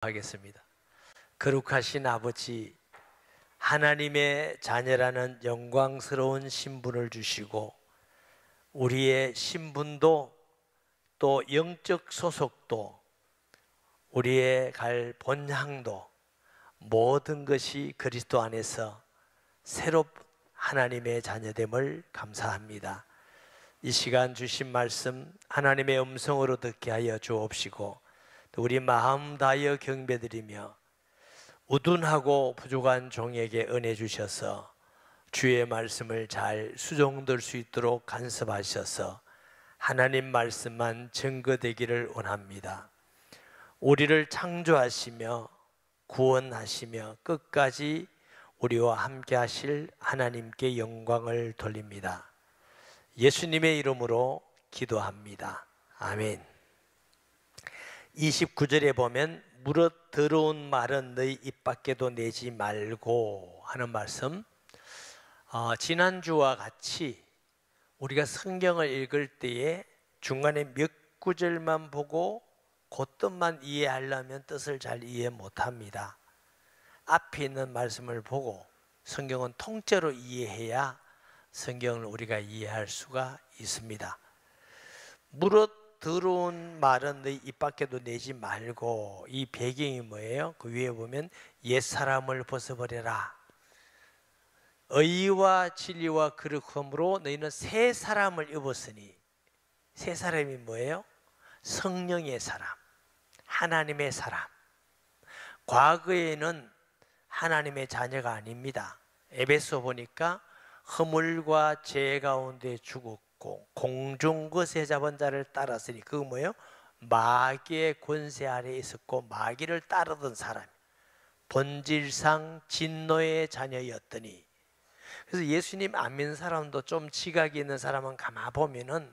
하겠습니다. 거룩하신 아버지, 하나님의 자녀라는 영광스러운 신분을 주시고 우리의 신분도 또 영적 소속도 우리의 갈 본향도 모든 것이 그리스도 안에서 새롭 하나님의 자녀됨을 감사합니다. 이 시간 주신 말씀 하나님의 음성으로 듣게 하여 주옵시고 또 우리 마음 다하여 경배드리며 우둔하고 부족한 종에게 은혜 주셔서 주의 말씀을 잘 수종될 수 있도록 간섭하셔서 하나님 말씀만 증거되기를 원합니다. 우리를 창조하시며 구원하시며 끝까지 우리와 함께 하실 하나님께 영광을 돌립니다. 예수님의 이름으로 기도합니다. 아멘. 29절에 보면 무릇 더러운 말은 너희 입 밖에도 내지 말고 하는 말씀, 지난주와 같이 우리가 성경을 읽을 때에 중간에 몇 구절만 보고 그 뜻만 이해하려면 뜻을 잘 이해 못합니다. 앞에 있는 말씀을 보고 성경은 통째로 이해해야 성경을 우리가 이해할 수가 있습니다. 무릇 더러운 말은 너희 입 밖에도 내지 말고, 이 배경이 뭐예요? 그 위에 보면 옛사람을 벗어버려라. 의와 진리와 거룩함으로 너희는 새 사람을 입었으니, 새 사람이 뭐예요? 성령의 사람, 하나님의 사람. 과거에는 하나님의 자녀가 아닙니다. 에베소 보니까 허물과 죄 가운데 죽었고 공중것에 잡은 자를 따랐으니, 그거 뭐예요? 마귀의 권세 아래에 있었고 마귀를 따르던 사람, 본질상 진노의 자녀였더니. 그래서 예수님 안 믿는 사람도 좀 지각이 있는 사람은 가만 보면은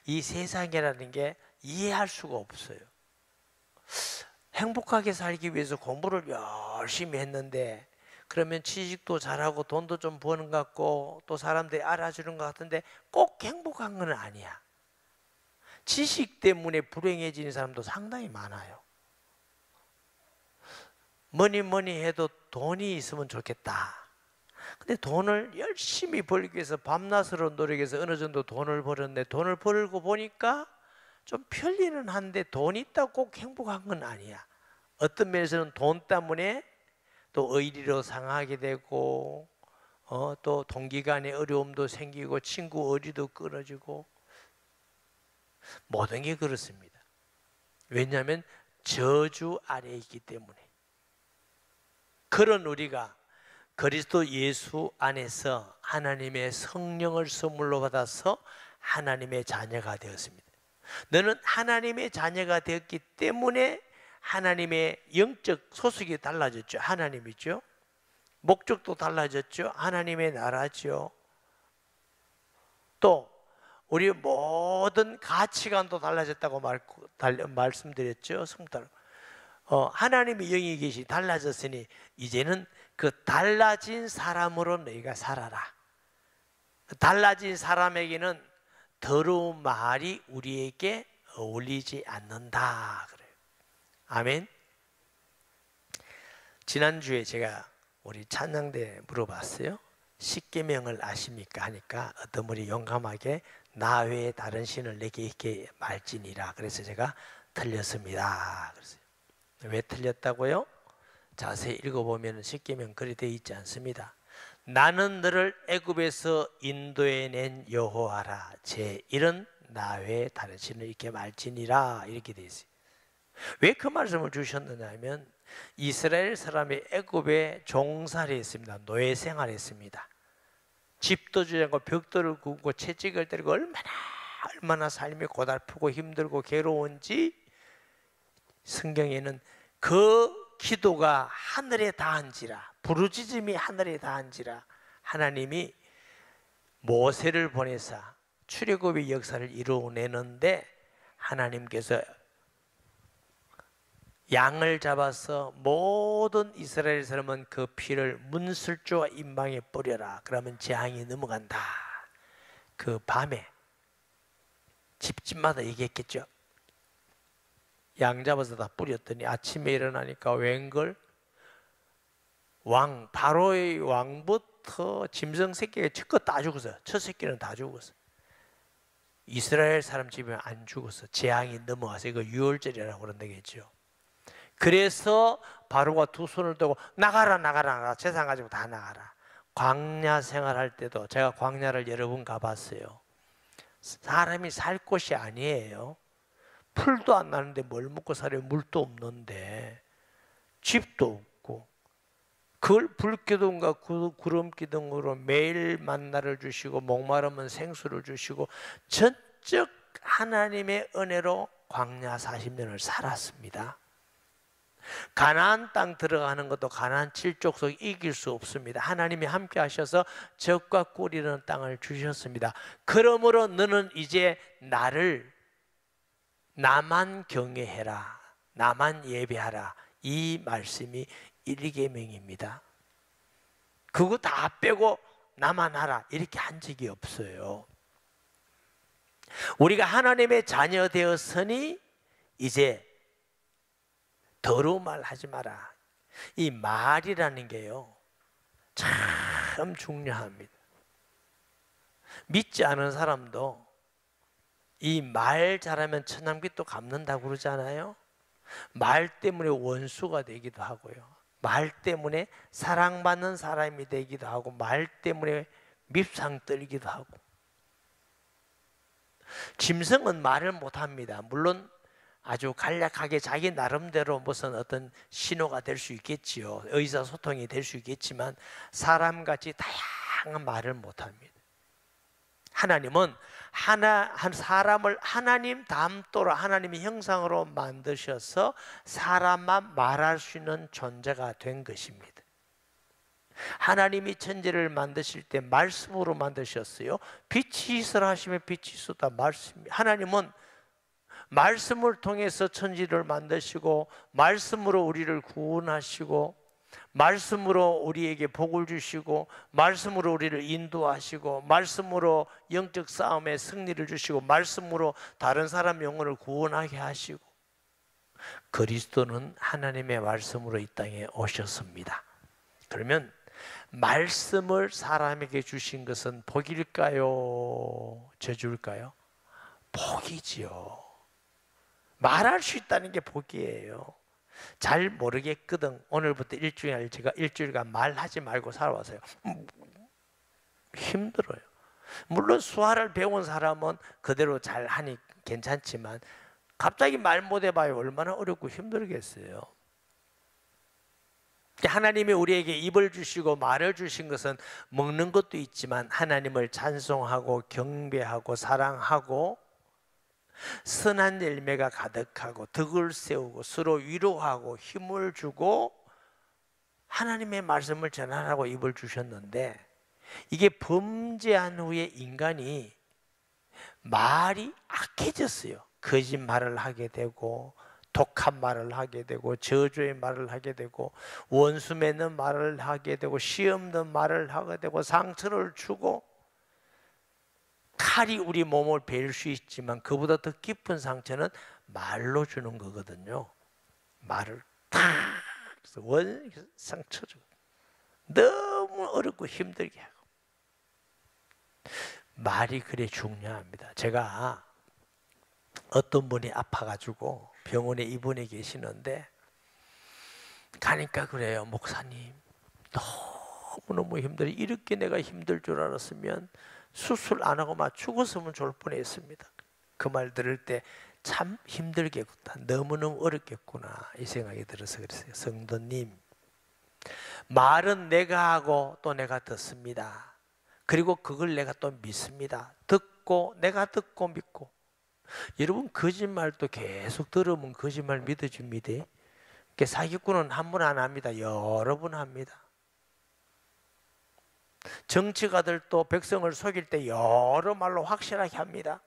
이 세상이라는 게 이해할 수가 없어요. 행복하게 살기 위해서 공부를 열심히 했는데, 그러면 취직도 잘하고 돈도 좀 버는 것 같고 또 사람들이 알아주는 것 같은데 꼭 행복한 건 아니야. 지식 때문에 불행해지는 사람도 상당히 많아요. 뭐니 해도 돈이 있으면 좋겠다. 근데 돈을 열심히 벌기 위해서 밤낮으로 노력해서 어느 정도 돈을 벌었는데, 돈을 벌고 보니까 좀 편리는 한데 돈이 있다고 꼭 행복한 건 아니야. 어떤 면에서는 돈 때문에 또 의리로 상하게 되고 또 동기간의 어려움도 생기고 친구 의리도 끊어지고, 모든 게 그렇습니다. 왜냐하면 저주 아래에 있기 때문에. 그런 우리가 그리스도 예수 안에서 하나님의 성령을 선물로 받아서 하나님의 자녀가 되었습니다. 너는 하나님의 자녀가 되었기 때문에 하나님의 영적 소속이 달라졌죠. 하나님이죠. 목적도 달라졌죠. 하나님의 나라죠. 또 우리 모든 가치관도 달라졌다고 말씀드렸죠. 하나님의 영이 계시 달라졌으니 이제는 그 달라진 사람으로 너희가 살아라. 달라진 사람에게는 더러운 말이 우리에게 어울리지 않는다. 아멘. 지난주에 제가 우리 찬양대 물어봤어요. 십계명을 아십니까? 하니까 어떤 분이 용감하게 나 외에 다른 신을 내게 있게 말지니라. 그래서 제가 틀렸습니다. 그랬어요. 왜 틀렸다고요? 자세히 읽어보면 십계명 그리 되어 있지 않습니다. 나는 너를 애굽에서 인도해낸 여호와라. 제1은 나 외에 다른 신을 있게 말지니라. 이렇게 되어 있어요. 왜 그 말씀을 주셨느냐 하면, 이스라엘 사람이 애굽에 종살이 했습니다. 노예 생활했습니다. 집도 주지 않고 벽돌을 굽고 채찍을 때리고 얼마나 삶이 고달프고 힘들고 괴로운지, 성경에는 그 기도가 하늘에 닿은지라, 부르짖음이 하늘에 닿은지라 하나님이 모세를 보내사 출애굽의 역사를 이루어내는데, 하나님께서 양을 잡아서 모든 이스라엘 사람은 그 피를 문술조와 임방에 뿌려라. 그러면 재앙이 넘어간다. 그 밤에 집집마다 얘기했겠죠. 양 잡아서 다 뿌렸더니 아침에 일어나니까 웬걸 바로의 왕부터 짐승 새끼가 첫껏 다 죽었어요. 첫 새끼는 다 죽었어요. 이스라엘 사람 집에 안 죽었어. 재앙이 넘어와서 이거 유월절이라고 그런다겠죠. 그래서 바로가 두 손을 들고 나가라 재산 가지고 다 나가라. 광야 생활할 때도 제가 광야를 여러 번 가봤어요. 사람이 살 곳이 아니에요. 풀도 안 나는데 뭘 먹고 살아요? 물도 없는데 집도 없고 그걸 불기둥과 구름기둥으로 매일 만나를 주시고 목마르면 생수를 주시고 전적 하나님의 은혜로 광야 40년을 살았습니다. 가나안 땅 들어가는 것도 가나안 7족속 이길 수 없습니다. 하나님이 함께 하셔서 적과 꿀이는 땅을 주셨습니다. 그러므로 너는 이제 나만 경외해라, 나만 예배하라. 이 말씀이 1계명입니다. 그거 다 빼고 나만 하라 이렇게 한 적이 없어요. 우리가 하나님의 자녀 되었으니 이제 더러운 말 하지 마라. 이 말이라는 게요 참 중요합니다. 믿지 않은 사람도 이 말 잘하면 천냥빚도 갚는다고 그러잖아요. 말 때문에 원수가 되기도 하고요, 말 때문에 사랑받는 사람이 되기도 하고, 말 때문에 밉상 떨기도 하고. 짐승은 말을 못합니다. 물론 아주 간략하게 자기 나름대로 무슨 어떤 신호가 될 수 있겠지요. 의사소통이 될 수 있겠지만 사람같이 다양한 말을 못합니다. 하나님은 한 사람을 하나님 다음도로 하나님의 형상으로 만드셔서 사람만 말할 수 있는 존재가 된 것입니다. 하나님이 천지를 만드실 때 말씀으로 만드셨어요. 빛이 있으라 하시면 빛이 있었다. 말씀입니다. 하나님은 말씀을 통해서 천지를 만드시고 말씀으로 우리를 구원하시고 말씀으로 우리에게 복을 주시고 말씀으로 우리를 인도하시고 말씀으로 영적 싸움에 승리를 주시고 말씀으로 다른 사람 영혼을 구원하게 하시고, 그리스도는 하나님의 말씀으로 이 땅에 오셨습니다. 그러면 말씀을 사람에게 주신 것은 복일까요? 저주일까요? 복이지요. 말할 수 있다는 게 복이에요. 잘 모르겠거든. 오늘부터 일주일간 말하지 말고 살아왔어요. 힘들어요. 물론 수화를 배운 사람은 그대로 잘 하니 괜찮지만 갑자기 말 못해봐요. 얼마나 어렵고 힘들겠어요. 하나님이 우리에게 입을 주시고 말을 주신 것은 먹는 것도 있지만 하나님을 찬송하고 경배하고 사랑하고 선한 열매가 가득하고 덕을 세우고 서로 위로하고 힘을 주고 하나님의 말씀을 전하라고 입을 주셨는데, 이게 범죄한 후에 인간이 말이 악해졌어요. 거짓말을 하게 되고 독한 말을 하게 되고 저주의 말을 하게 되고 원수 맺는 말을 하게 되고 시험 없는 말을 하게 되고 상처를 주고, 칼이 우리 몸을 베일 수 있지만 그보다 더 깊은 상처는 말로 주는 거거든요. 말을 탁 상처 주고 너무 어렵고 힘들게 하고. 말이 그래 중요합니다. 제가 어떤 분이 아파가지고 병원에 입원해 계시는데 가니까 그래요. 목사님 너무너무 힘들어. 이렇게 내가 힘들 줄 알았으면 수술 안 하고 막 죽었으면 좋을 뻔했습니다. 그 말 들을 때 참 힘들겠구나, 너무너무 어렵겠구나 이 생각이 들어서 그랬어요. 성도님, 말은 내가 하고 또 내가 듣습니다. 그리고 그걸 내가 또 믿습니다. 내가 듣고 믿고. 여러분, 거짓말도 계속 들으면 거짓말 믿어줍니다. 사기꾼은 한 번 안 합니다. 여러 번 합니다. 정치가들도 백성을 속일 때 여러 말로 확실하게 합니다.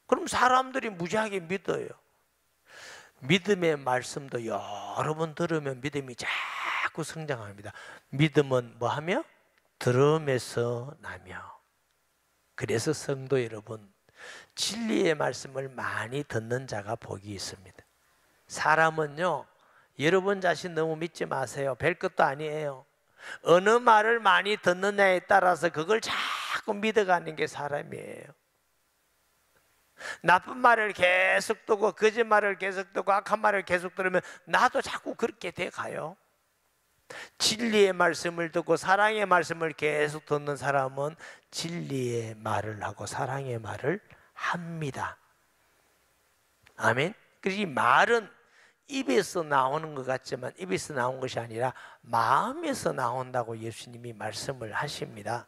그럼 사람들이 무지하게 믿어요. 믿음의 말씀도 여러 번 들으면 믿음이 자꾸 성장합니다. 믿음은 뭐하며? 들음에서 나며. 그래서 성도 여러분, 진리의 말씀을 많이 듣는 자가 복이 있습니다. 사람은요, 여러분 자신 너무 믿지 마세요. 별 것도 아니에요. 어느 말을 많이 듣느냐에 따라서 그걸 자꾸 믿어가는 게 사람이에요. 나쁜 말을 계속 듣고 거짓말을 계속 듣고 악한 말을 계속 들으면 나도 자꾸 그렇게 돼 가요. 진리의 말씀을 듣고 사랑의 말씀을 계속 듣는 사람은 진리의 말을 하고 사랑의 말을 합니다. 아멘. 그래서 이 말은 입에서 나오는 것 같지만 입에서 나온 것이 아니라 마음에서 나온다고 예수님이 말씀을 하십니다.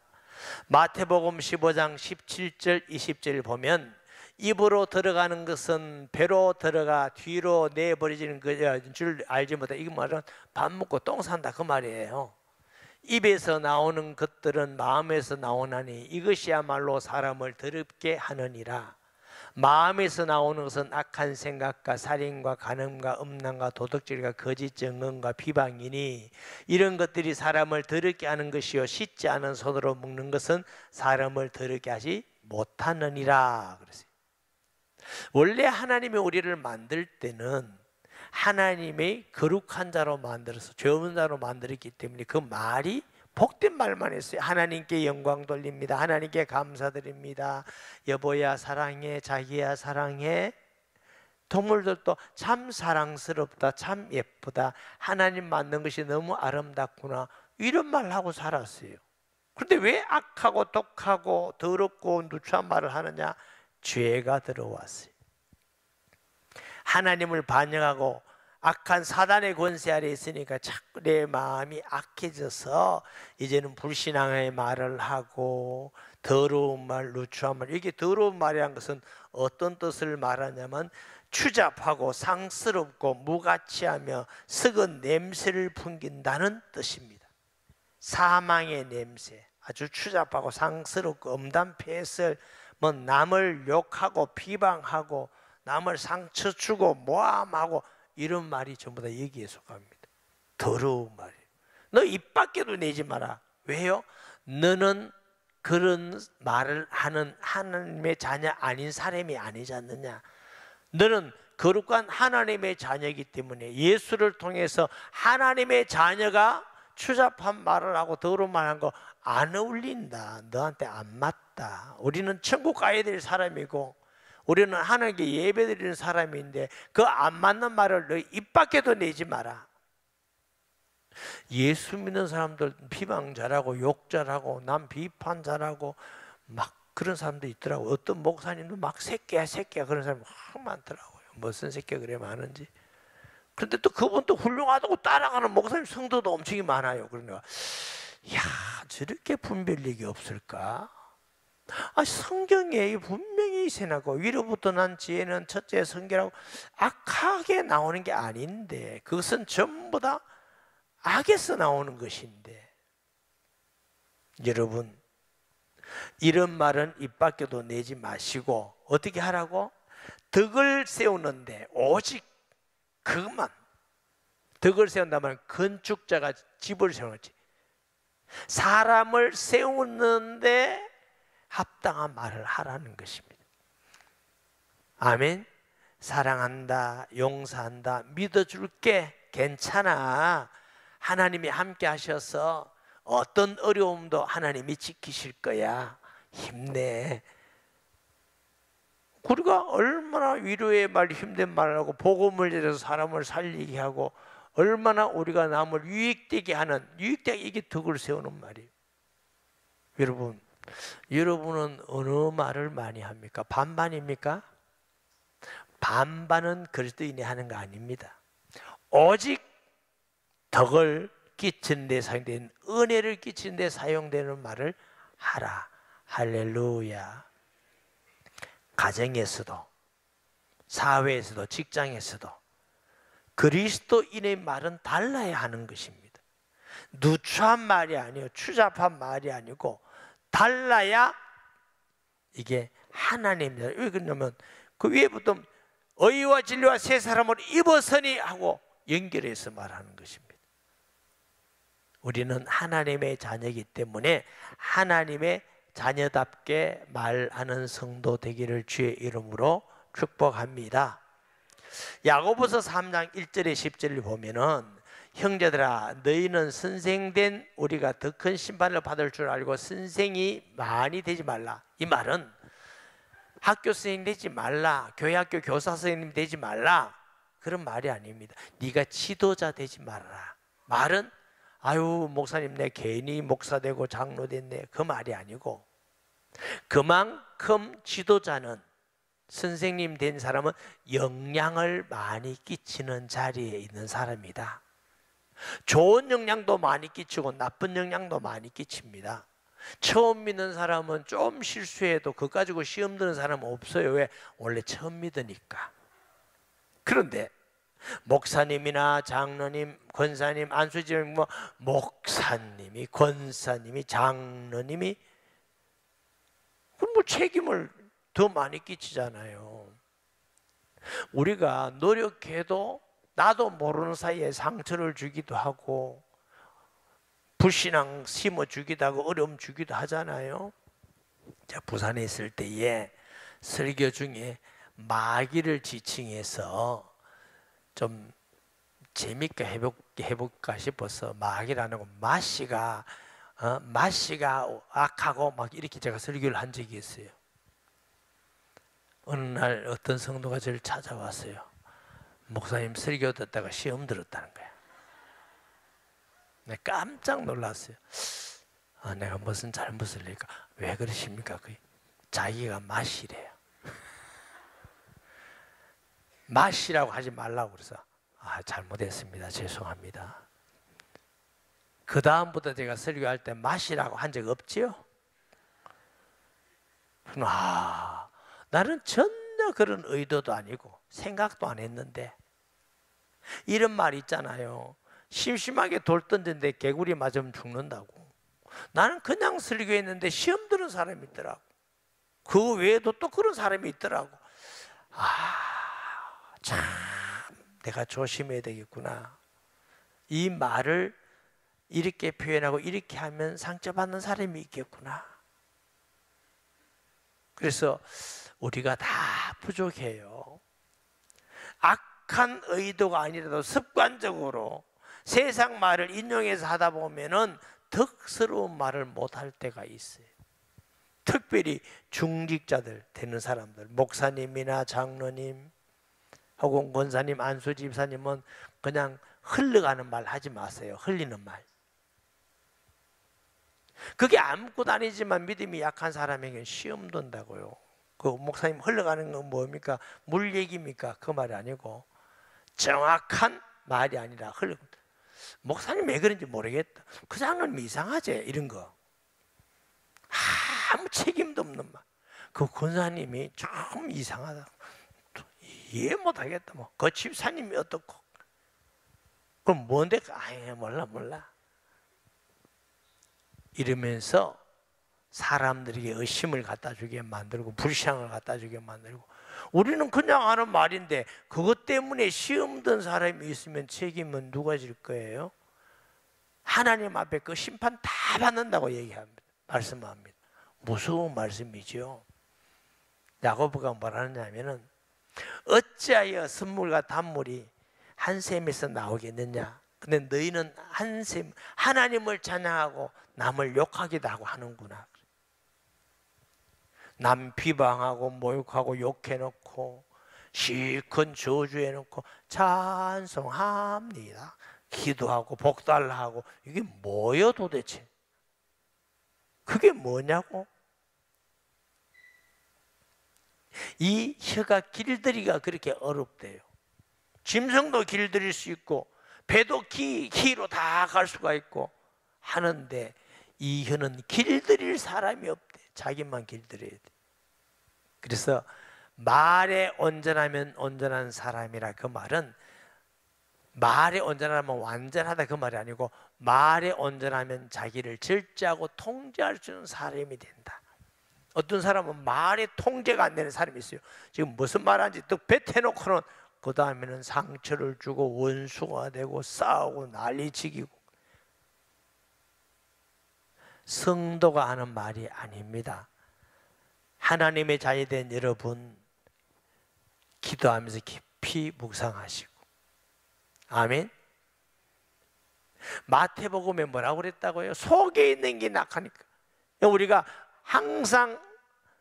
마태복음 15장 17절 20절 보면 입으로 들어가는 것은 배로 들어가 뒤로 내버려지는 줄 알지 못해. 이 말은 밥 먹고 똥 산다 그 말이에요. 입에서 나오는 것들은 마음에서 나오나니 이것이야말로 사람을 더럽게 하느니라. 마음에서 나오는 것은 악한 생각과 살인과 간음과 음란과 도덕질과 거짓 증언과 비방이니 이런 것들이 사람을 더럽게 하는 것이요 씻지 않은 손으로 먹는 것은 사람을 더럽게 하지 못하느니라 그랬어요. 원래 하나님이 우리를 만들 때는 하나님의 거룩한 자로 만들어서 죄 없는 자로 만들었기 때문에 그 말이 복된 말만 했어요. 하나님께 영광 돌립니다. 하나님께 감사드립니다. 여보야 사랑해, 자기야 사랑해. 동물들도 참 사랑스럽다, 참 예쁘다, 하나님 만든 것이 너무 아름답구나, 이런 말 하고 살았어요. 그런데 왜 악하고 독하고 더럽고 누추한 말을 하느냐? 죄가 들어왔어요. 하나님을 반역하고 악한 사단의 권세 아래 있으니까 자꾸 내 마음이 악해져서 이제는 불신앙의 말을 하고 더러운 말, 누추한 말. 이게 더러운 말이라는 것은 어떤 뜻을 말하냐면 추잡하고 상스럽고 무가치하며 썩은 냄새를 풍긴다는 뜻입니다. 사망의 냄새, 아주 추잡하고 상스럽고 엄담패설, 뭐 남을 욕하고 비방하고 남을 상처 주고 모함하고 이런 말이 전부 다 여기에 속합니다. 더러운 말이에요. 너 입 밖에도 내지 마라. 왜요? 너는 그런 말을 하는 하나님의 자녀 아닌 사람이 아니지 않느냐. 너는 거룩한 하나님의 자녀이기 때문에 예수를 통해서 하나님의 자녀가 추잡한 말을 하고 더러운 말을 한 거 안 어울린다. 너한테 안 맞다. 우리는 천국 가야 될 사람이고 우리는 하나님께 예배드리는 사람인데 그 안 맞는 말을 너 입 밖에도 내지 마라. 예수 믿는 사람들 비방 잘하고 욕 잘하고 남 비판 잘하고 막 그런 사람도 있더라고. 어떤 목사님도 막 새끼야 그런 사람이 많더라고요. 무슨 새끼가 그래 많은지. 그런데 또 그분도 훌륭하다고 따라가는 목사님 성도도 엄청 많아요. 그러니까 야, 저렇게 분별력이 없을까? 성경에 분명히 세나고 위로부터 난 지혜는 첫째 성결하고 악하게 나오는 게 아닌데 그것은 전부 다 악에서 나오는 것인데, 여러분 이런 말은 입 밖에도 내지 마시고 어떻게 하라고? 덕을 세우는데 오직 그것만. 덕을 세운다면 건축자가 집을 세우는지 사람을 세우는데 합당한 말을 하라는 것입니다. 아멘. 사랑한다, 용서한다, 믿어줄게, 괜찮아, 하나님이 함께 하셔서 어떤 어려움도 하나님이 지키실 거야, 힘내. 우리가 얼마나 위로의 말, 힘든 말을 하고 복음을 전해서 사람을 살리게 하고 얼마나 우리가 남을 유익되게 하는, 유익되게 이게 덕을 세우는 말이에요. 여러분, 여러분은 어느 말을 많이 합니까? 반반입니까? 반반은 그리스도인이 하는 거 아닙니다. 오직 덕을 끼치는 데 사용되는, 은혜를 끼치는 데 사용되는 말을 하라. 할렐루야. 가정에서도 사회에서도 직장에서도 그리스도인의 말은 달라야 하는 것입니다. 누추한 말이 아니고 추잡한 말이 아니고 달라야 이게 하나님입니다. 왜 그러냐면 그 위에부터 의와 진리와 새 사람을 입었으니 하고 연결해서 말하는 것입니다. 우리는 하나님의 자녀이기 때문에 하나님의 자녀답게 말하는 성도 되기를 주의 이름으로 축복합니다. 야고보서 3장 1절에 10절을 보면은 형제들아 너희는 선생된 우리가 더 큰 심판을 받을 줄 알고 선생이 많이 되지 말라. 이 말은 학교 선생님 되지 말라, 교회 학교 교사 선생님 되지 말라, 그런 말이 아닙니다. 네가 지도자 되지 말라. 말은 아유 목사님 내 괜히 목사 되고 장로 됐네, 그 말이 아니고, 그만큼 지도자는, 선생님 된 사람은 영향을 많이 끼치는 자리에 있는 사람이다. 좋은 영향도 많이 끼치고 나쁜 영향도 많이 끼칩니다. 처음 믿는 사람은 좀 실수해도 그거 가지고 시험 드는 사람은 없어요. 왜? 원래 처음 믿으니까. 그런데 목사님이나 장로님, 권사님, 안수집사님, 뭐 목사님이, 권사님이, 장로님이 그럼 뭐 책임을 더 많이 끼치잖아요. 우리가 노력해도 나도 모르는 사이에 상처를 주기도 하고 불신앙 심어주기도 하고 어려움 주기도 하잖아요. 자, 부산에 있을 때에 설교 중에 마귀를 지칭해서 좀 재밌게 해볼까 싶어서 마귀라는 거 마씨가 악하고 막 이렇게 제가 설교를 한 적이 있어요. 어느 날 어떤 성도가 저를 찾아왔어요. 목사님 설교 듣다가 시험 들었다는 거야. 내가 깜짝 놀랐어요. 내가 무슨 잘못을 했을까? 왜 그러십니까? 자기가 마시래요. 마시라고 하지 말라고 그래서 잘못했습니다. 죄송합니다. 그 다음부터 제가 설교할 때 마시라고 한 적 없지요? 나는 전혀 그런 의도도 아니고 생각도 안 했는데, 이런 말 있잖아요. 심심하게 돌 던졌는데 개구리 맞으면 죽는다고. 나는 그냥 설교했는데 시험 드는 사람이 있더라고. 그 외에도 또 그런 사람이 있더라고. 참 내가 조심해야 되겠구나. 이 말을 이렇게 표현하고 이렇게 하면 상처받는 사람이 있겠구나. 그래서 우리가 다 부족해요. 악한 의도가 아니라도 습관적으로 세상 말을 인용해서 하다 보면은 덕스러운 말을 못할 때가 있어요. 특별히 중직자들 되는 사람들, 목사님이나 장로님 혹은 권사님, 안수집사님은 그냥 흘러가는 말 하지 마세요. 흘리는 말. 그게 아무것도 아니지만 믿음이 약한 사람에게 시험 돈다고요. 그 목사님 흘러가는 건 뭡니까? 물 얘기입니까? 그 말이 아니고 정확한 말이 아니라 목사님 왜 그런지 모르겠다. 그 장로님 이상하지? 이런 거. 아무 책임도 없는 말. 그 권사님이 좀 이상하다. 이해 못하겠다. 그 집사님이 어떻고. 그럼 뭔데? 몰라. 이러면서 사람들에게 의심을 갖다 주게 만들고 불신앙을 갖다 주게 만들고, 우리는 그냥 하는 말인데 그것 때문에 시험 든 사람이 있으면 책임은 누가 질 거예요? 하나님 앞에 그 심판 다 받는다고 얘기합니다. 말씀합니다. 무서운 말씀이죠. 야고보가 뭐라느냐면은 어찌하여 선물과 단물이 한 셈에서 나오겠느냐. 근데 너희는 한 셈, 하나님을 찬양하고 남을 욕하기도 하고 하는구나. 남 비방하고 모욕하고 욕해놓고 실컷 저주해놓고 찬송합니다. 기도하고 복달하고, 이게 뭐요 도대체? 그게 뭐냐고? 이 혀가 길들이기가 그렇게 어렵대요. 짐승도 길들일 수 있고 배도 키로 다 갈 수가 있고 하는데 이 혀는 길들일 사람이 없대. 자기만 길들여야 돼. 그래서 말에 온전하면 온전한 사람이라, 그 말은 말에 온전하면 완전하다 그 말이 아니고, 말에 온전하면 자기를 절제하고 통제할 수 있는 사람이 된다. 어떤 사람은 말에 통제가 안 되는 사람이 있어요. 지금 무슨 말하는지 또 뱉어놓고는 그 다음에는 상처를 주고 원수가 되고 싸우고 난리치기고. 성도가 하는 말이 아닙니다. 하나님의 자녀된 여러분, 기도하면서 깊이 묵상하시고. 아멘. 마태복음에 뭐라고 그랬다고요? 속에 있는 게 낙하니까. 우리가 항상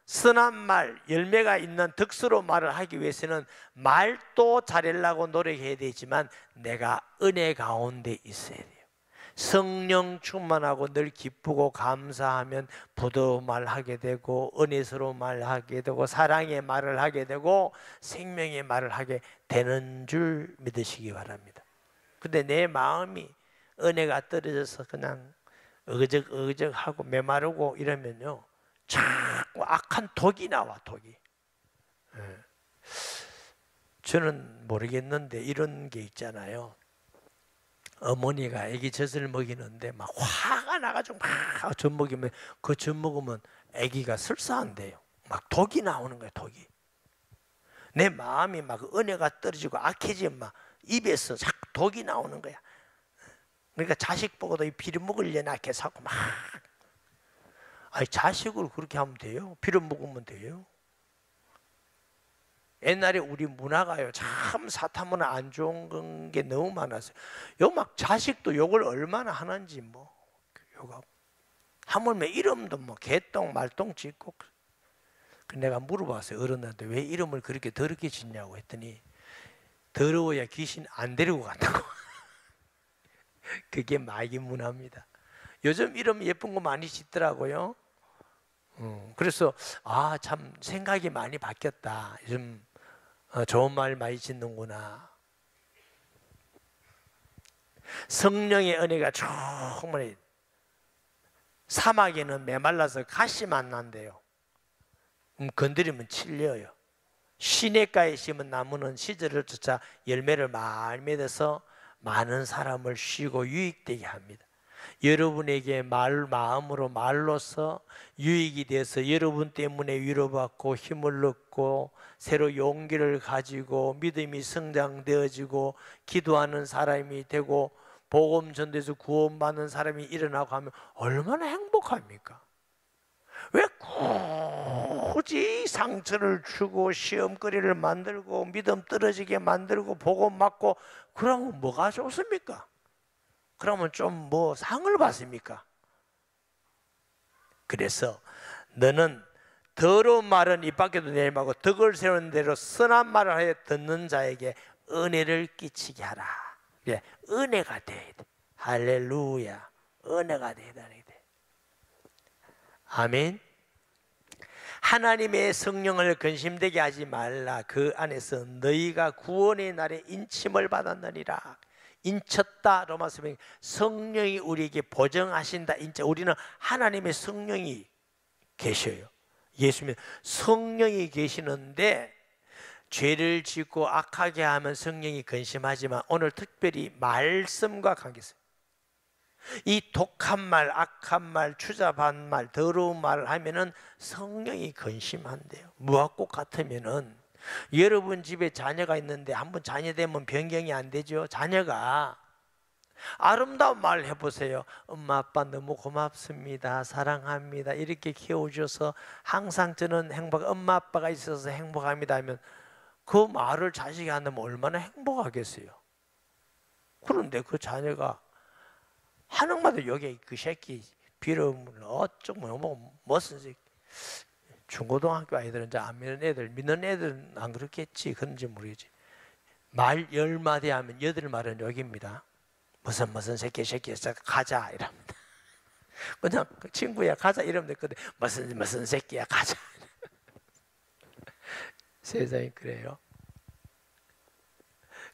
선한 말, 열매가 있는 덕스러운 말을 하기 위해서는 말도 잘하려고 노력해야 되지만 내가 은혜 가운데 있어야 돼요. 성령 충만하고 늘 기쁘고 감사하면 부드러운 말 하게 되고, 은혜스러운 말 하게 되고, 사랑의 말을 하게 되고, 생명의 말을 하게 되는 줄 믿으시기 바랍니다. 근데 내 마음이 은혜가 떨어져서 그냥 어그적어그적하고 메마르고 이러면요, 자꾸 악한 독이 나와, 독이. 저는 모르겠는데 이런 게 있잖아요. 어머니가 아기 젖을 먹이는데 막 화가 나가지고 막 젖 먹이면, 그 젖 먹으면 아기가 설사한대요. 막 독이 나오는 거예요, 독이. 내 마음이 막 은혜가 떨어지고 악해지면 막 입에서 자꾸 독이 나오는 거야. 그러니까 자식 보고도 이 비료 먹으려나 이렇게 자꾸 막. 아니, 자식을 그렇게 하면 돼요? 비료 먹으면 돼요? 옛날에 우리 문화가요, 참 사탄 문화 안 좋은 게 너무 많았어요. 요 막 자식도 욕을 얼마나 하는지 뭐 욕하고, 하물며 이름도 뭐 개똥 말똥 짓고. 내가 물어봤어요, 어른한테. 왜 이름을 그렇게 더럽게 짓냐고 했더니 더러워야 귀신 안 데리고 간다고. 그게 마귀 문화입니다. 요즘 이름 예쁜 거 많이 짓더라고요. 그래서 참 생각이 많이 바뀌었다. 요즘 좋은 말 많이 짓는구나. 성령의 은혜가 정말, 사막에는 메말라서 가시만 난대요. 건드리면 찔려요. 시냇가에 심은 나무는 시절을 쫓아 열매를 많이 맺어서 많은 사람을 쉬고 유익되게 합니다. 여러분에게 마음으로 말로서 유익이 돼서 여러분 때문에 위로받고 힘을 얻고 새로 용기를 가지고 믿음이 성장되어지고 기도하는 사람이 되고 복음 전도에서 구원받는 사람이 일어나고 하면 얼마나 행복합니까? 왜 굳이 상처를 주고 시험거리를 만들고 믿음 떨어지게 만들고 복음 맞고 그러면 뭐가 좋습니까? 그러면 좀 뭐 상을 받습니까? 그래서 너는 더러운 말은 입 밖에도 내지 말고 덕을 세우는 대로 선한 말을 하여 듣는 자에게 은혜를 끼치게 하라. 예, 은혜가 돼야 돼. 할렐루야. 은혜가 돼야 돼. 아멘. 하나님의 성령을 근심되게 하지 말라. 그 안에서 너희가 구원의 날에 인침을 받았느니라. 인쳤다. 로마서 성령이 우리에게 보정하신다. 우리는 하나님의 성령이 계셔요. 예수님 성령이 계시는데 죄를 짓고 악하게 하면 성령이 근심하지만 오늘 특별히 말씀과 관계있어요. 이 독한 말, 악한 말, 추잡한 말, 더러운 말을 하면은 성령이 근심한대요. 무화꽃 같으면은, 여러분 집에 자녀가 있는데 한번 자녀 되면 변경이 안 되죠. 자녀가 아름다운 말 해보세요. 엄마 아빠 너무 고맙습니다, 사랑합니다, 이렇게 키워주셔서 항상 저는 엄마 아빠가 있어서 행복합니다 하면 그 말을 자식이 한다면 얼마나 행복하겠어요. 그런데 그 자녀가 하나마다 여기 그 새끼 빌어먹는 어쩌고 뭐 무슨 새끼, 중고등학교 아이들은 이제 안 믿는 애들은 안 그렇겠지. 그런지 모르겠지. 말 10마디 하면 8말은 여기입니다. 무슨 새끼 가자 이랍니다. 그냥 그 친구야 가자 이러면 됐거든. 무슨 새끼야 가자. 세상이 그래요.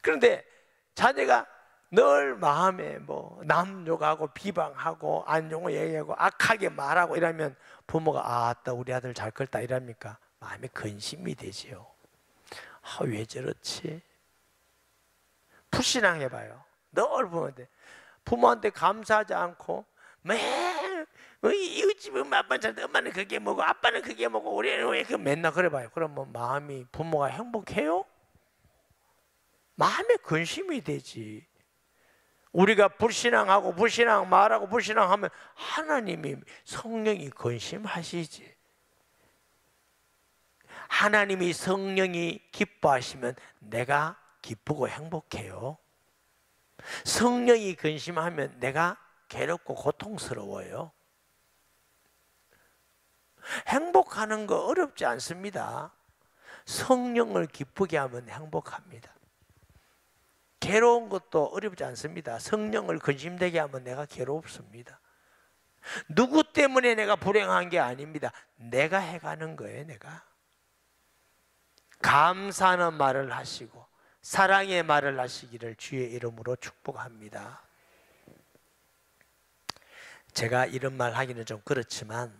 그런데 자녀가 늘 마음에 뭐 남 욕하고 비방하고 안 좋은 거 얘기하고 악하게 말하고 이러면 부모가 아따 우리 아들 잘 컸다 이랍니까? 마음에 근심이 되지요. 왜 저렇지? 불신앙해봐요. 늘 부모한테 감사하지 않고 매일 이 집 엄마 아빠는 잘 엄마는 그게 뭐고 아빠는 그게 뭐고 우리는 왜 그 맨날 그래봐요. 그러면 마음이 부모가 행복해요? 마음에 근심이 되지. 우리가 불신앙하고 불신앙 말하고 불신앙하면 하나님이 성령이 근심하시지. 하나님이 성령이 기뻐하시면 내가 기쁘고 행복해요. 성령이 근심하면 내가 괴롭고 고통스러워요. 행복하는 거 어렵지 않습니다. 성령을 기쁘게 하면 행복합니다. 괴로운 것도 어렵지 않습니다. 성령을 근심되게 하면 내가 괴롭습니다. 누구 때문에 내가 불행한 게 아닙니다. 내가 해가는 거예요. 내가 감사하는 말을 하시고 사랑의 말을 하시기를 주의 이름으로 축복합니다. 제가 이런 말 하기는 좀 그렇지만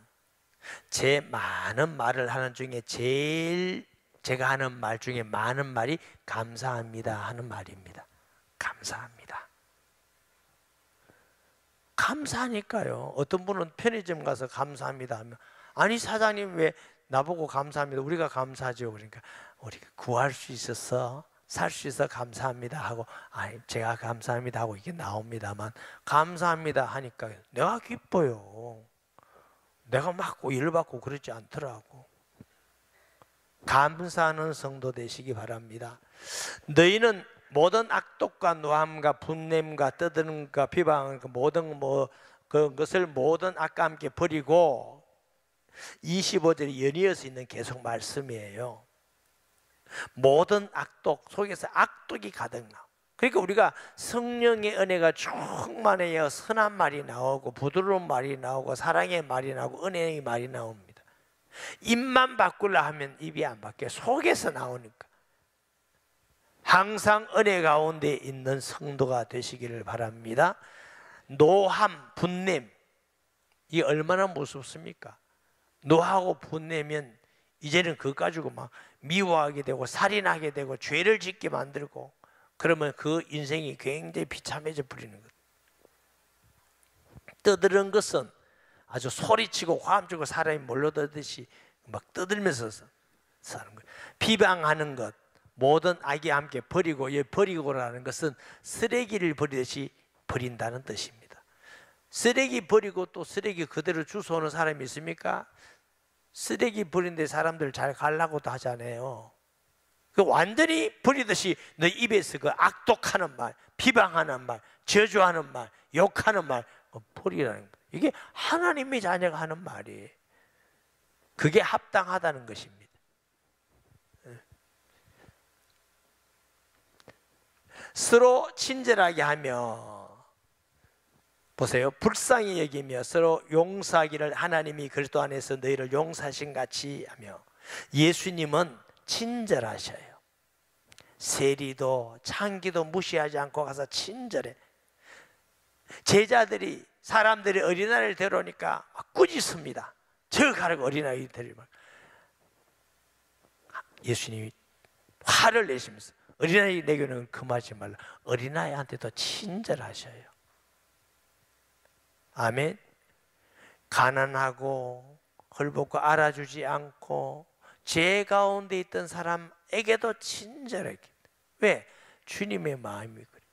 제 많은 말을 하는 중에 제일 제가 하는 말 중에 많은 말이 감사합니다 하는 말입니다. 감사합니다. 감사하니까요. 어떤 분은 편의점 가서 감사합니다 하면 아니 사장님 왜 나보고 감사합니다. 우리가 감사하죠. 그러니까 우리가 구할 수 있어서 살 수 있어 감사합니다 하고 아니 제가 감사합니다 하고 이게 나옵니다만 감사합니다 하니까 내가 기뻐요. 내가 막 열받고 그러지 않더라고. 감사하는 성도 되시기 바랍니다. 너희는 모든 악독과 노함과 분냄과 떠드는과 비방과 모든 그것을 모든 악과 함께 버리고 25절에 연이어서 있는 계속 말씀이에요. 모든 악독 속에서 악독이 가득 나와. 그러니까 우리가 성령의 은혜가 충만해야 선한 말이 나오고 부드러운 말이 나오고 사랑의 말이 나오고 은혜의 말이 나옵니다. 입만 바꾸려 하면 입이 안 바뀌어요. 속에서 나오니까. 항상 은혜 가운데 있는 성도가 되시기를 바랍니다. 노함, 분냄 이 얼마나 무섭습니까? 노하고 분내면 이제는 그거 가지고 막 미워하게 되고 살인하게 되고 죄를 짓게 만들고 그러면 그 인생이 굉장히 비참해져 버리는 것. 떠드는 것은 아주 소리치고 화음치고 사람이 몰려들듯이 막 떠들면서 사는 거예요. 비방하는 것 모든 악이 함께 버리고, 이 버리고라는 것은 쓰레기를 버리듯이 버린다는 뜻입니다. 쓰레기 버리고 또 쓰레기 그대로 주워오는 사람이 있습니까? 쓰레기 버리는데 사람들 잘 가려고도 하잖아요. 그 완전히 버리듯이 너 입에서 그 악독하는 말, 비방하는 말, 저주하는 말, 욕하는 말 버리라는 거예요. 이게 하나님의 자녀가 하는 말이에요. 그게 합당하다는 것입니다. 서로 친절하게 하며, 보세요, 불쌍히 여기며 서로 용서하기를 하나님이 그리스도 안에서 너희를 용서하신 같이 하며. 예수님은 친절하셔요. 세리도 창기도 무시하지 않고 가서 친절해. 제자들이 사람들이 어린아이를 데려오니까 막 꾸짖습니다. 저 가라고 어린아이 데리고. 예수님이 화를 내시면서 어린아이 내게는 금하지 말라. 어린아이한테도 친절하셔요. 아멘. 가난하고 헐벗고 알아주지 않고 죄 가운데 있던 사람에게도 친절하게. 왜? 주님의 마음이 그래요.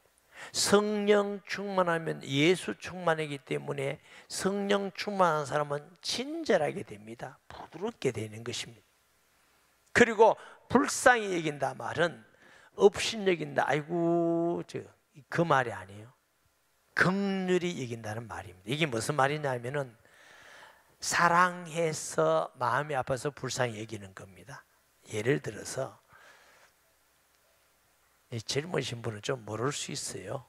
성령 충만하면 예수 충만이기 때문에 성령 충만한 사람은 친절하게 됩니다. 부드럽게 되는 것입니다. 그리고 불쌍히 여긴다 말은 업신여긴다. 아이고 그 말이 아니에요. 긍휼히 여긴다는 말입니다. 이게 무슨 말이냐면은 사랑해서 마음이 아파서 불쌍히 여기는 겁니다. 예를 들어서 젊으신 분은 좀 모를 수 있어요.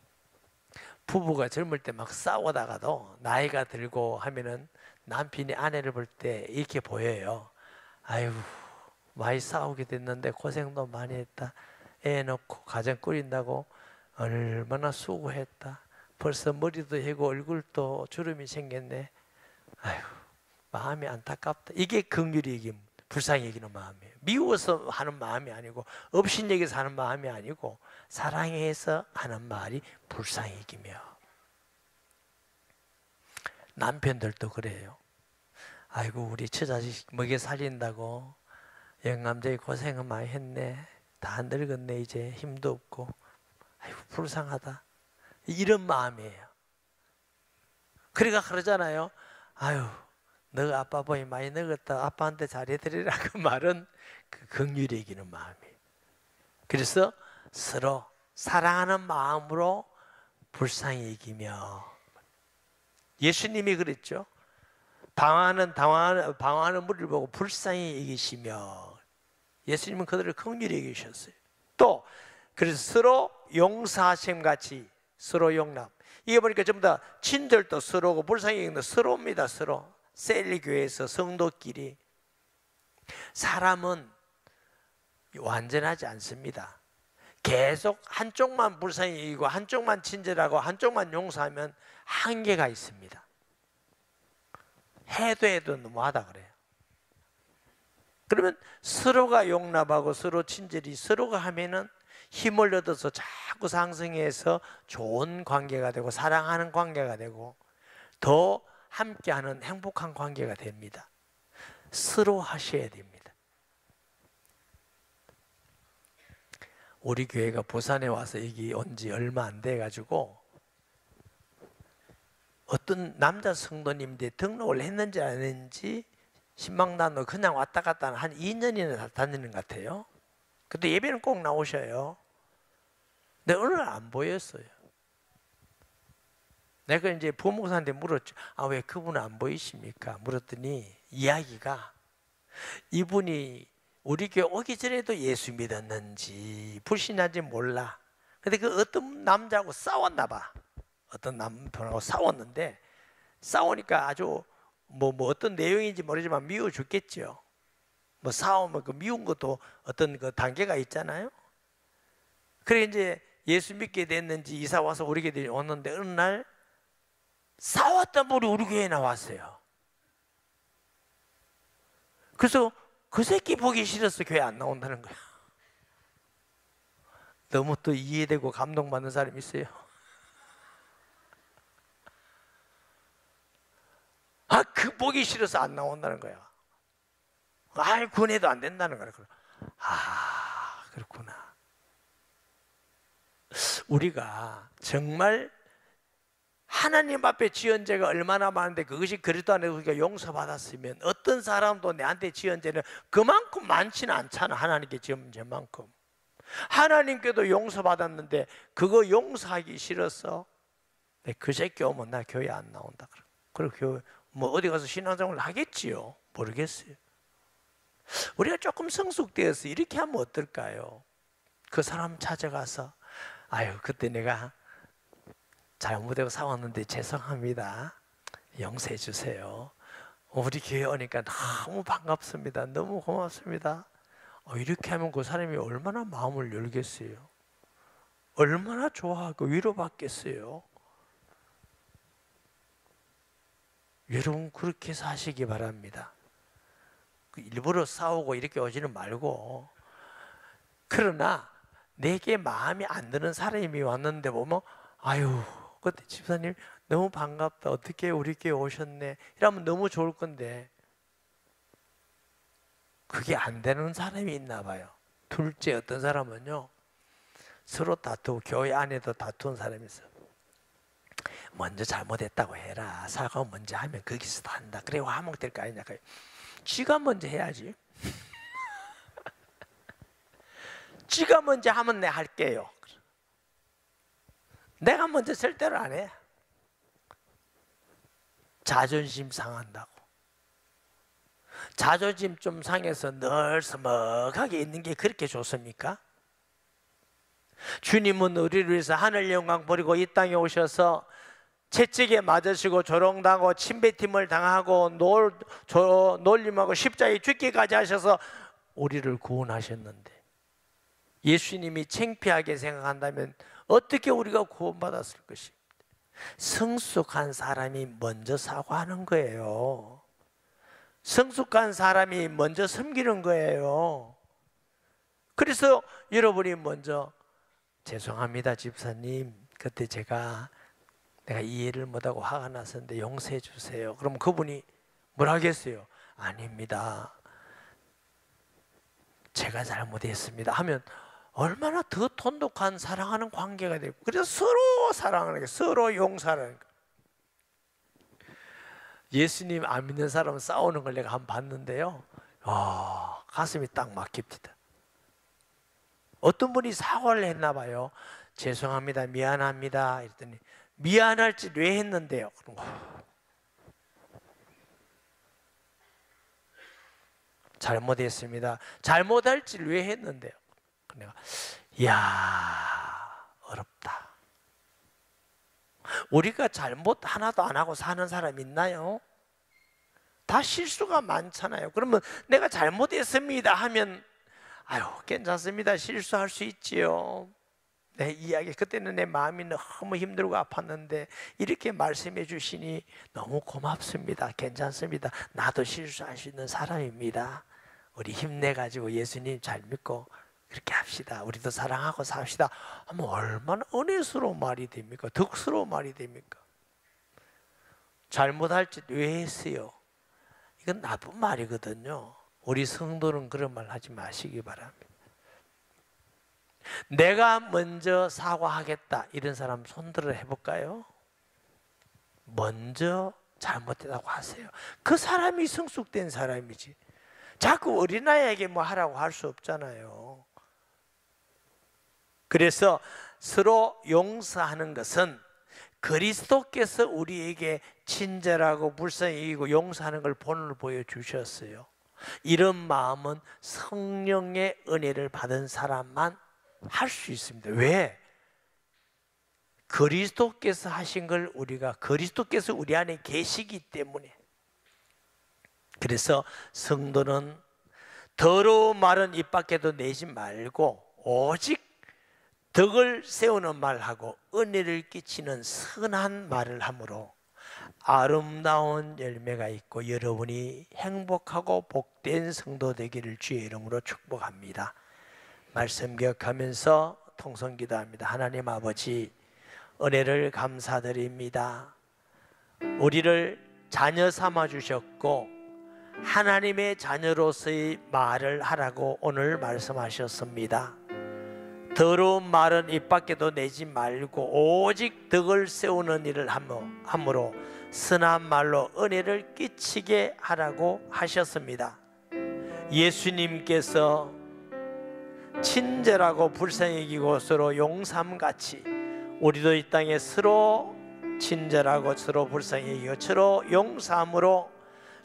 부부가 젊을 때 막 싸우다가도 나이가 들고 하면은 남편이 아내를 볼 때 이렇게 보여요. 아이고 많이 싸우게 됐는데 고생도 많이 했다. 애 낳고 가정 꾸린다고 얼마나 수고했다. 벌써 머리도 해고 얼굴도 주름이 생겼네. 아이고 마음이 안타깝다. 이게 긍휼히 여김, 불쌍히 여기는 마음이에요. 미워서 하는 마음이 아니고 업신여기서 하는 마음이 아니고 사랑해서 하는 말이 불쌍히 여기며. 남편들도 그래요. 아이고 우리 처자식 먹여 살린다고 영감쟁이 고생을 많이 했네. 다 늙었네. 이제 힘도 없고 아이고 불쌍하다. 이런 마음이에요. 그러니까 그러잖아요. 아유 너 아빠 보이 많이 늙었다. 아빠한테 잘해드리라. 그 말은 그 긍휼히 여기는 마음이에요. 그래서 서로 사랑하는 마음으로 불쌍히 여기며, 예수님이 그랬죠. 방황하는 무리를 보고 불쌍히 여기시며, 예수님은 그들을 긍휼히 여기셨어요. 또 그래서 서로 용서하심 같이 서로 용납. 이게 보니까 전부 다 친절도 서로고 불쌍히 여기는 서로입니다. 서로. 셀리교회에서 성도끼리. 사람은 완전하지 않습니다. 계속 한쪽만 불쌍히 여기고 한쪽만 친절하고 한쪽만 용서하면 한계가 있습니다. 해도 너무하다 그래요. 그러면 서로가 용납하고 서로 친절히 서로가 하면은 힘을 얻어서 자꾸 상승해서 좋은 관계가 되고 사랑하는 관계가 되고 더 함께하는 행복한 관계가 됩니다. 서로 하셔야 됩니다. 우리 교회가 부산에 와서 여기 온 지 얼마 안 돼 가지고 어떤 남자 성도님들 등록을 했는지 안 했는지 신방단으로 그냥 왔다 갔다 한 2년이나 다니는 것 같아요. 근데 예배는 꼭 나오셔요. 근데 어느 날 안 보였어요. 내가 이제 부목사한테 물었죠. 아, 왜 그분은 안 보이십니까? 물었더니 이야기가, 이분이 우리 교회 오기 전에도 예수 믿었는지 불신한지 몰라. 근데 그 어떤 남자하고 싸웠나 봐. 어떤 남편하고 싸웠는데, 싸우니까 아주 뭐 어떤 내용인지 모르지만 미워 죽겠죠. 뭐 싸우면 그 미운 것도 어떤 그 단계가 있잖아요. 그래 이제 예수 믿게 됐는지 이사 와서 우리 교회에 왔는데 어느 날 싸웠던 분이 우리 교회에 나왔어요. 그래서 그 새끼 보기 싫어서 교회 안 나온다는 거야. 너무 또 이해되고 감동받는 사람이 있어요. 아, 그 보기 싫어서 안 나온다는 거야. 아이, 군해도 안 된다는 거야. 아, 그렇구나. 우리가 정말 하나님 앞에 지은 죄가 얼마나 많은데 그것이 그리스도 안에서 우리가 용서받았으면 어떤 사람도 내한테 지은 죄는 그만큼 많지는 않잖아. 하나님께 지은 죄만큼. 하나님께도 용서받았는데 그거 용서하기 싫어서 그 새끼 오면 나 교회 안 나온다. 그리고 교회 뭐 어디 가서 신앙생활을 하겠지요. 모르겠어요. 우리가 조금 성숙되어서 이렇게 하면 어떨까요? 그 사람 찾아가서 아유, 그때 내가 잘못되고 싸웠는데 죄송합니다. 용서해 주세요. 우리 교회 오니까 너무 반갑습니다. 너무 고맙습니다. 이렇게 하면 그 사람이 얼마나 마음을 열겠어요. 얼마나 좋아하고 위로받겠어요. 여러분 그렇게 사시기 바랍니다. 일부러 싸우고 이렇게 오지는 말고. 그러나 내게 마음이 안 드는 사람이 왔는데 보면 아유, 그때 집사님 너무 반갑다. 어떻게 우리 교회 오셨네. 이러면 너무 좋을 건데 그게 안 되는 사람이 있나 봐요. 둘째 어떤 사람은요, 서로 다투고 교회 안에도 다투는 사람이 있어요. 먼저 잘못했다고 해라. 사과 먼저 하면 거기서도 한다. 그래 화목될 거 아니냐. 지가 먼저 해야지. 지가 먼저 하면 내가 할게요. 내가 먼저 절대로 안 해. 자존심 상한다고. 자존심 좀 상해서 늘 서먹하게 있는 게 그렇게 좋습니까? 주님은 우리를 위해서 하늘 영광 버리고 이 땅에 오셔서 채찍에 맞으시고 조롱당하고 침뱉음을 당하고 놀림하고 십자가에 죽기까지 하셔서 우리를 구원하셨는데, 예수님이 창피하게 생각한다면 어떻게 우리가 구원받았을 것입니다. 성숙한 사람이 먼저 사과하는 거예요. 성숙한 사람이 먼저 섬기는 거예요. 그래서 여러분이 먼저 죄송합니다 집사님, 그때 내가 이해를 못하고 화가 났었는데 용서해 주세요. 그럼 그분이 뭐라 하겠어요? 아닙니다, 제가 잘못했습니다 하면 얼마나 더 돈독한 사랑하는 관계가 되고, 그래서 서로 사랑하는 게, 서로 용서하는 게. 예수님 안 믿는 사람 싸우는 걸 내가 한번 봤는데요. 가슴이 딱 막힙니다. 어떤 분이 사과를 했나 봐요. 죄송합니다, 미안합니다 이랬더니 미안할 줄 왜 했는데요? 그런 거. 잘못했습니다. 잘못할 줄 왜 했는데요? 내가 이야, 어렵다. 우리가 잘못 하나도 안 하고 사는 사람 있나요? 다 실수가 많잖아요. 그러면 내가 잘못했습니다 하면 아유, 괜찮습니다, 실수할 수 있지요. 내 이야기, 그때는 내 마음이 너무 힘들고 아팠는데 이렇게 말씀해 주시니 너무 고맙습니다. 괜찮습니다. 나도 실수할 수 있는 사람입니다. 우리 힘내가지고 예수님 잘 믿고 그렇게 합시다. 우리도 사랑하고 삽시다 하면 얼마나 은혜스러운 말이 됩니까? 덕스러운 말이 됩니까? 잘못할 짓 왜 했어요? 이건 나쁜 말이거든요. 우리 성도는 그런 말 하지 마시기 바랍니다. 내가 먼저 사과하겠다 이런 사람 손들어 해볼까요? 먼저 잘못했다고 하세요. 그 사람이 성숙된 사람이지. 자꾸 어린아이에게 뭐 하라고 할 수 없잖아요. 그래서 서로 용서하는 것은 그리스도께서 우리에게 친절하고 불쌍히 여기고 용서하는 걸 본을 보여주셨어요. 이런 마음은 성령의 은혜를 받은 사람만 할 수 있습니다. 왜? 그리스도께서 하신 걸 우리가, 그리스도께서 우리 안에 계시기 때문에. 그래서 성도는 더러운 말은 입 밖에도 내지 말고 오직 덕을 세우는 말하고 은혜를 끼치는 선한 말을 함으로 아름다운 열매가 있고 여러분이 행복하고 복된 성도 되기를 주의 이름으로 축복합니다. 말씀 기억하면서 통성 기도합니다. 하나님 아버지, 은혜를 감사드립니다. 우리를 자녀 삼아 주셨고 하나님의 자녀로서의 말을 하라고 오늘 말씀하셨습니다. 더러운 말은 입 밖에도 내지 말고 오직 덕을 세우는 일을 함으로 선한 말로 은혜를 끼치게 하라고 하셨습니다. 예수님께서 친절하고 불쌍히 여기고 서로 용삼같이 우리도 이 땅에 서로 친절하고 서로 불쌍히 여기고 서로 용삼으로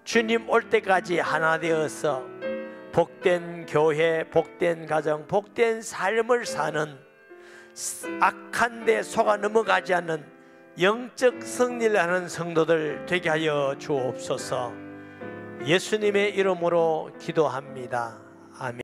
주님 올 때까지 하나 되어서 복된 교회, 복된 가정, 복된 삶을 사는 악한 데 속아 넘어가지 않는 영적 승리를 하는 성도들 되게 하여 주옵소서. 예수님의 이름으로 기도합니다. 아멘.